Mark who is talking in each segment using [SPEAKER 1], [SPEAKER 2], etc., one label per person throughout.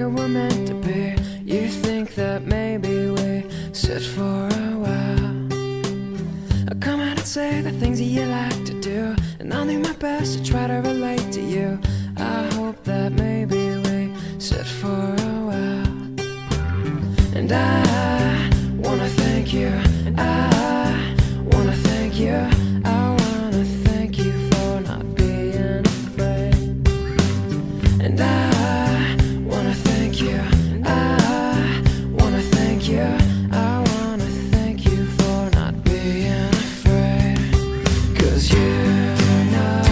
[SPEAKER 1] we're meant to be. You think that maybe we sit for a while. I'll come out and say the things that you like to do, and I'll do my best to try to relate to you. I hope that maybe we sit for a while. And I wanna thank you, I wanna thank you, I wanna thank you for not being afraid. And I wanna thank you, I wanna thank you, I wanna thank you for not being afraid. 'Cause you know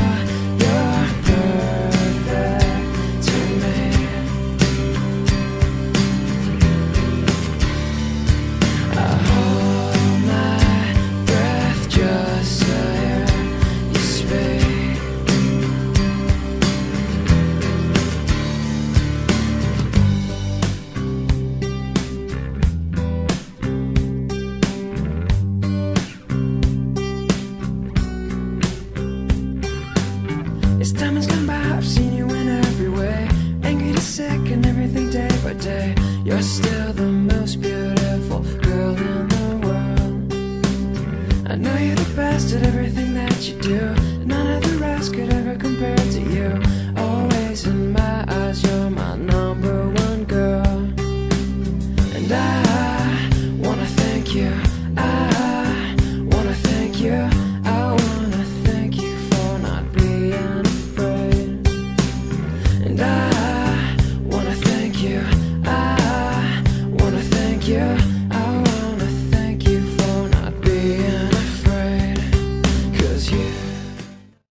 [SPEAKER 1] you're perfect to me. I hold my breath just to hear you speak. As time has gone by, I've seen you in every way, angry to sick and everything day by day. You're still the most beautiful girl in the world. I know you're the best at everything that you do,